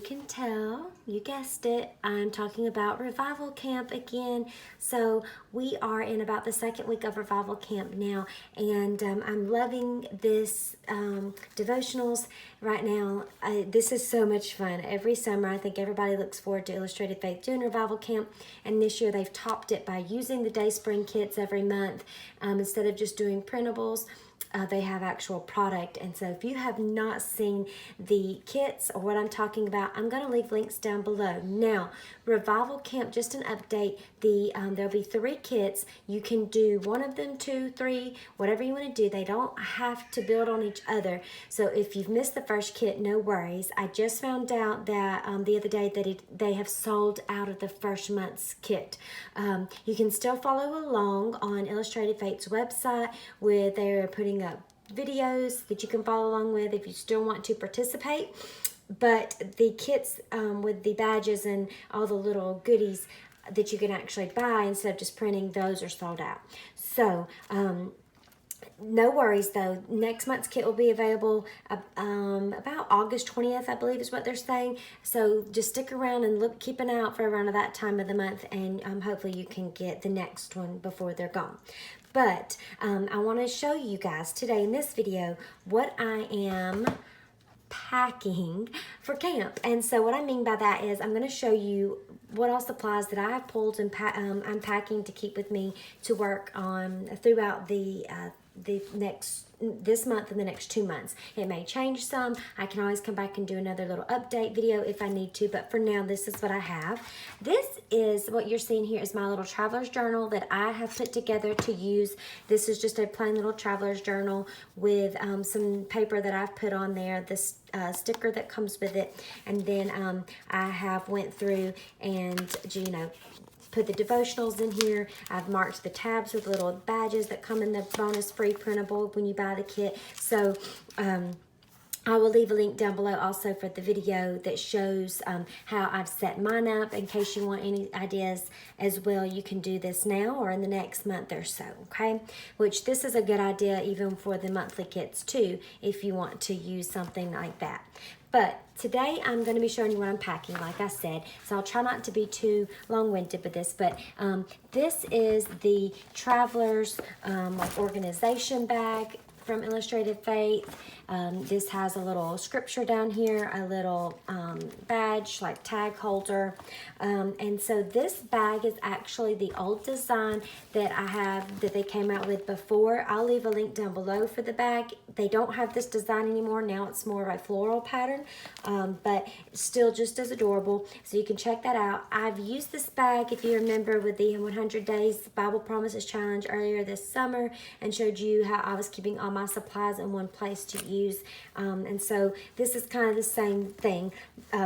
can tell, you guessed it, I'm talking about Revival Camp again. So we are in about the second week of Revival Camp now, and I'm loving this devotionals right now. This is so much fun. Every summer, I think everybody looks forward to Illustrated Faith doing Revival Camp, and this year they've topped it by using the Day Spring kits every month instead of just doing printables. They have actual product, and so if you have not seen the kits or what I'm talking about, I'm going to leave links down below. Now, Revival Camp, just an update, there'll be 3 kits. You can do one of them, 2, 3, whatever you want to do. They don't have to build on each other. So if you've missed the first kit, no worries. I just found out that the other day that they have sold out of the first month's kit. You can still follow along on Illustrated Fate's website where they're putting up videos that you can follow along with if you still want to participate. But the kits with the badges and all the little goodies that you can actually buy instead of just printing, those are sold out. So no worries though. Next month's kit will be available about August 20th, I believe is what they're saying. So just stick around and keep an eye out for around that time of the month, and hopefully you can get the next one before they're gone. But I want to show you guys today in this video what I am packing for camp. And so what I mean by that is I'm going to show you what all supplies that I have pulled and I'm packing to keep with me to work on throughout this month and the next 2 months. It may change some. I can always come back and do another little update video if I need to, but for now this is what I have. This is what you're seeing here is my little traveler's journal that I have put together to use. This is just a plain little traveler's journal with some paper that I've put on there, this sticker that comes with it, and then I have went through and put the devotionals in here. I've marked the tabs with little badges that come in the bonus free printable when you buy the kit. So I will leave a link down below also for the video that shows how I've set mine up in case you want any ideas as well. You can do this now or in the next month or so, okay? Which this is a good idea even for the monthly kits too, if you want to use something like that. But today I'm going to be showing you what I'm packing, like I said. So I'll try not to be too long-winded with this, but this is the Traveler's organization bag from Illustrated Faith. This has a little scripture down here, a little badge, like tag holder. And so this bag is actually the old design that I have that they came out with before. I'll leave a link down below for the bag. They don't have this design anymore. Now it's more of a floral pattern, but still just as adorable. So you can check that out. I've used this bag, if you remember, with the 100 Days Bible Promises Challenge earlier this summer and showed you how I was keeping all my supplies in one place to use. And so this is kind of the same thing.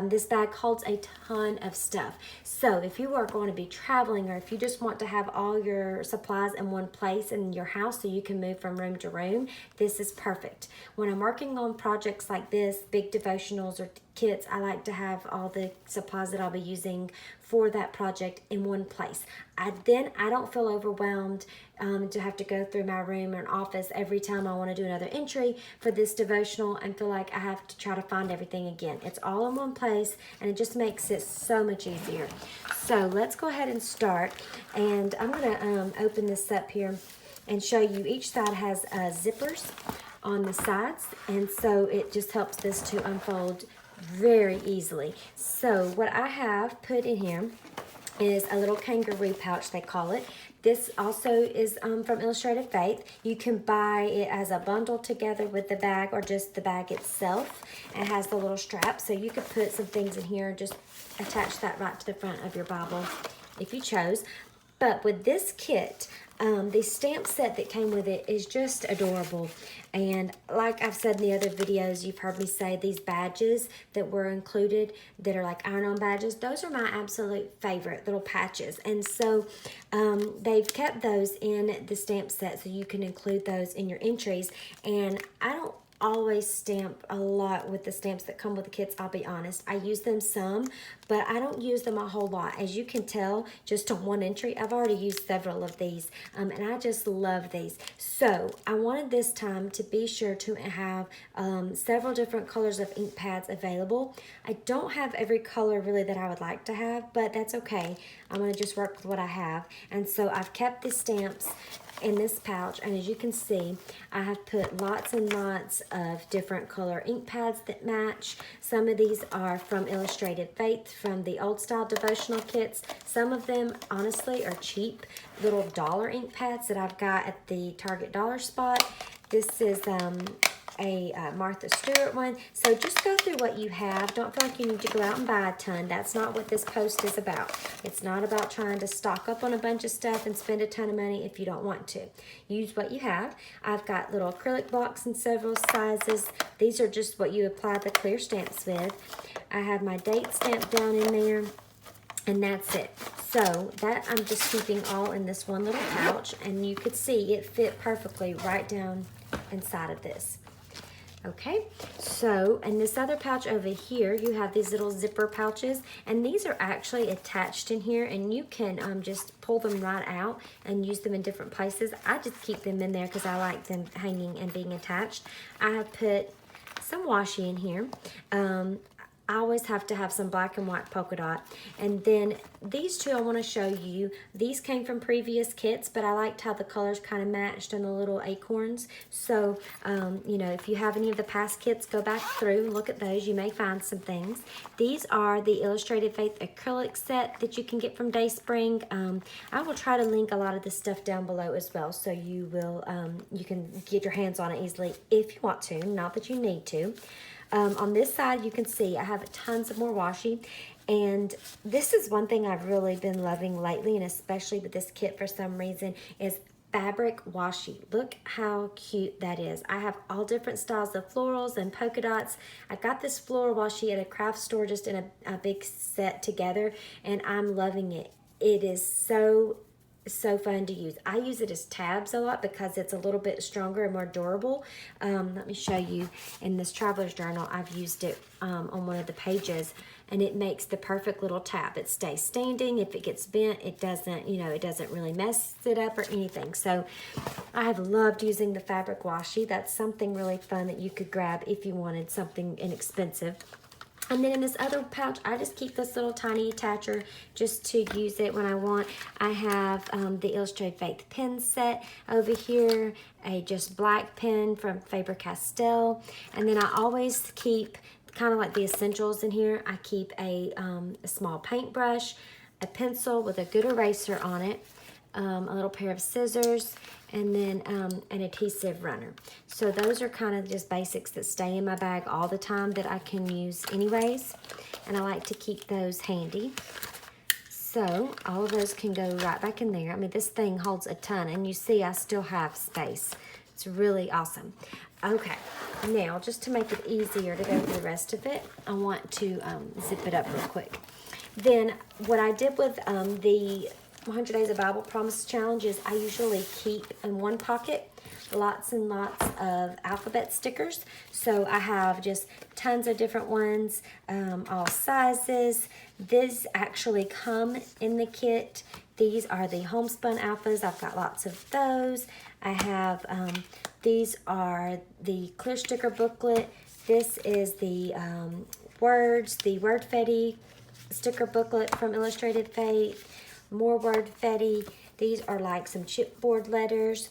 This bag holds a ton of stuff. So if you are going to be traveling, or if you just want to have all your supplies in one place in your house so you can move from room to room, this is perfect. When I'm working on projects like this, big devotionals or kits, I like to have all the supplies that I'll be using for that project in one place. Then I don't feel overwhelmed to have to go through my room or an office every time I want to do another entry for this devotional and feel like I have to try to find everything again. It's all in one place and it just makes it so much easier. So let's go ahead and start, and I'm going to open this up here and show you. Each side has zippers on the sides, and so it just helps this to unfold very easily. So what I have put in here is a little kangaroo pouch, they call it. This also is from Illustrated Faith. You can buy it as a bundle together with the bag or just the bag itself. It has the little strap, so you could put some things in here and just attach that right to the front of your Bible if you chose. But with this kit, the stamp set that came with it is just adorable. And like I've said in the other videos, you've heard me say these badges that were included that are like iron-on badges, those are my absolute favorite little patches. And so they've kept those in the stamp set so you can include those in your entries. And I don't always stamp a lot with the stamps that come with the kits, I'll be honest. I use them some, but I don't use them a whole lot. As you can tell, just on one entry, I've already used several of these, and I just love these. So I wanted this time to be sure to have several different colors of ink pads available. I don't have every color really that I would like to have, but that's okay. I'm going to just work with what I have. And so I've kept the stamps in this pouch, and as you can see, I have put lots and lots of different color ink pads that match. Some of these are from Illustrated Faith, from the old style devotional kits. Some of them honestly are cheap little dollar ink pads that I've got at the Target dollar spot. This is a Martha Stewart one. So just go through what you have. Don't feel like you need to go out and buy a ton. That's not what this post is about. It's not about trying to stock up on a bunch of stuff and spend a ton of money if you don't want to. Use what you have. I've got little acrylic blocks in several sizes. These are just what you apply the clear stamps with. I have my date stamp down in there, and that's it. So that I'm just keeping all in this one little pouch, and you could see it fit perfectly right down inside of this. Okay, so in this other pouch over here, you have these little zipper pouches, and these are actually attached in here, and you can just pull them right out and use them in different places. I just keep them in there because I like them hanging and being attached. I have put some washi in here. I always have to have some black and white polka dot. And then these two I want to show you. These came from previous kits, but I liked how the colors kind of matched on the little acorns. So, you know, if you have any of the past kits, go back through and look at those. You may find some things. These are the Illustrated Faith acrylic set that you can get from Dayspring. I will try to link a lot of this stuff down below as well, so you will you can get your hands on it easily if you want to, not that you need to. On this side, you can see I have tons of more washi, and this is one thing I've really been loving lately, and especially with this kit for some reason, is fabric washi. Look how cute that is. I have all different styles of florals and polka dots. I got this floral washi at a craft store just in a big set together, and I'm loving it. It is so fun to use. I use it as tabs a lot because it's a little bit stronger and more durable. Let me show you in this traveler's journal. I've used it on one of the pages, and it makes the perfect little tab. It stays standing. If it gets bent, it doesn't, you know, it doesn't really mess it up or anything. So I have loved using the fabric washi. That's something really fun that you could grab if you wanted something inexpensive. And then in this other pouch, I just keep this little tiny attacher just to use it when I want. I have the Illustrated Faith pen set over here, a just black pen from Faber-Castell. And then I always keep kind of like the essentials in here. I keep a small paintbrush, a pencil with a good eraser on it, a little pair of scissors, and then an adhesive runner. So those are kind of just basics that stay in my bag all the time that I can use anyways, and I like to keep those handy. So all of those can go right back in there. I mean, this thing holds a ton, and you see I still have space. It's really awesome. Okay, now just to make it easier to go through the rest of it, I want to zip it up real quick. Then what I did with the 100 Days of Bible Promise Challenge is I usually keep in one pocket lots and lots of alphabet stickers. So I have just tons of different ones, all sizes. These actually come in the kit. These are the homespun alphas. I've got lots of those. I have, these are the clear sticker booklet. This is the the Word Fetty sticker booklet from Illustrated Faith. More Word Fetty. These are like some chipboard letters.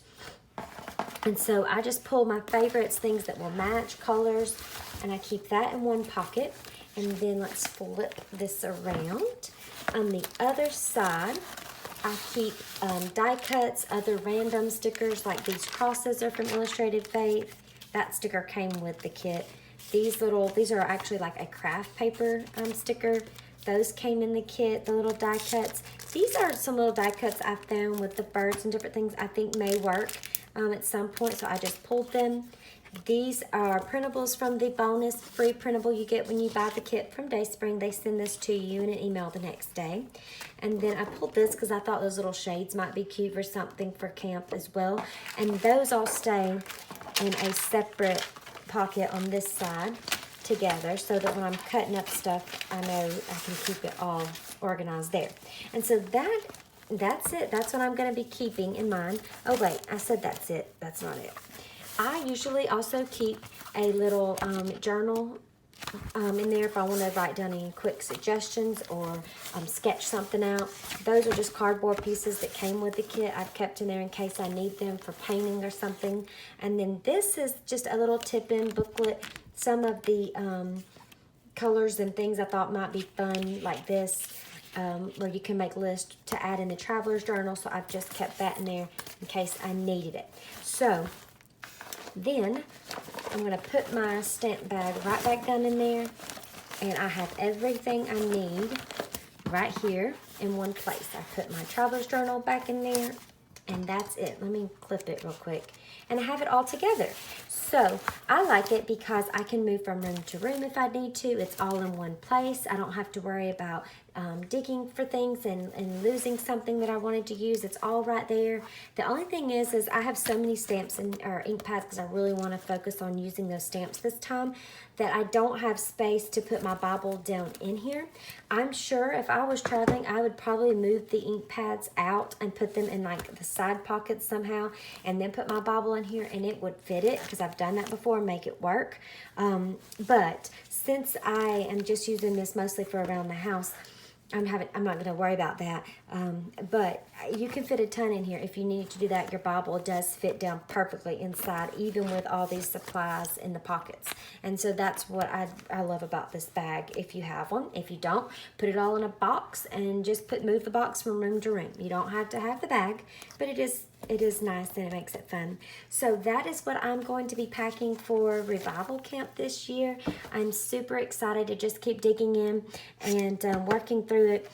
And so I just pull my favorites, things that will match colors, and I keep that in one pocket. And then let's flip this around. On the other side, I keep die cuts, other random stickers, like these crosses are from Illustrated Faith. That sticker came with the kit. These are actually like a craft paper sticker. Those came in the kit, the little die cuts. These are some little die cuts I found with the birds and different things I think may work at some point, so I just pulled them. These are printables from the bonus free printable you get when you buy the kit from Dayspring. They send this to you in an email the next day. And then I pulled this because I thought those little shades might be cute for something for camp as well. And those all stay in a separate pocket on this side together so that when I'm cutting up stuff, I know I can keep it all organized there. And so that's it. That's what I'm going to be keeping in mind. Oh, wait, I said that's it. That's not it. I usually also keep a little journal in there if I want to write down any quick suggestions or sketch something out. Those are just cardboard pieces that came with the kit. I've kept in there in case I need them for painting or something. And then this is just a little tip-in booklet. Some of the colors and things I thought might be fun, like this, where you can make lists to add in the traveler's journal. So I've just kept that in there in case I needed it. So then I'm going to put my stamp bag right back down in there, and I have everything I need right here in one place. I put my traveler's journal back in there, and that's it. Let me clip it real quick. And I have it all together. So I like it because I can move from room to room if I need to. It's all in one place. I don't have to worry about digging for things and losing something that I wanted to use. It's all right there. The only thing is I have so many stamps or ink pads because I really want to focus on using those stamps this time that I don't have space to put my Bible down in here. I'm sure if I was traveling, I would probably move the ink pads out and put them in like the side pockets somehow and then put my Bible in here and it would fit it because I've done that before and make it work. But since I am just using this mostly for around the house, I'm not going to worry about that, but you can fit a ton in here. If you need to do that, your Bible does fit down perfectly inside, even with all these supplies in the pockets. And so that's what I love about this bag, if you have one. If you don't, put it all in a box and just move the box from room to room. You don't have to have the bag, but it is nice and it makes it fun. So that is what I'm going to be packing for Revival Camp this year. I'm super excited to just keep digging in and working through it.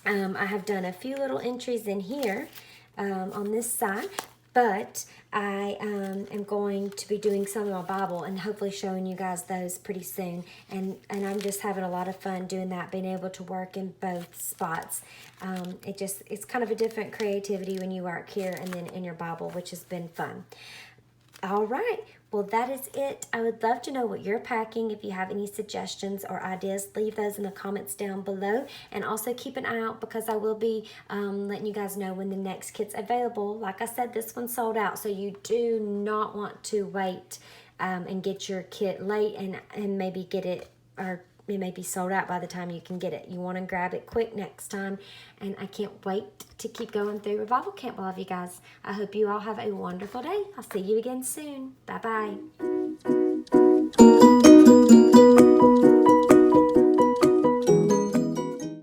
I have done a few little entries in here on this side, but I am going to be doing some of my Bible and hopefully showing you guys those pretty soon. And I'm just having a lot of fun doing that, being able to work in both spots. It's kind of a different creativity when you work here and then in your Bible, which has been fun. All right. Well, that is it. I would love to know what you're packing. If you have any suggestions or ideas, leave those in the comments down below. And also keep an eye out because I will be letting you guys know when the next kit's available. Like I said, this one sold out, so you do not want to wait and get your kit late and maybe get it, or it may be sold out by the time you can get it. You want to grab it quick next time. And I can't wait to keep going through Revival Camp. I love you guys. I hope you all have a wonderful day. I'll see you again soon. Bye-bye.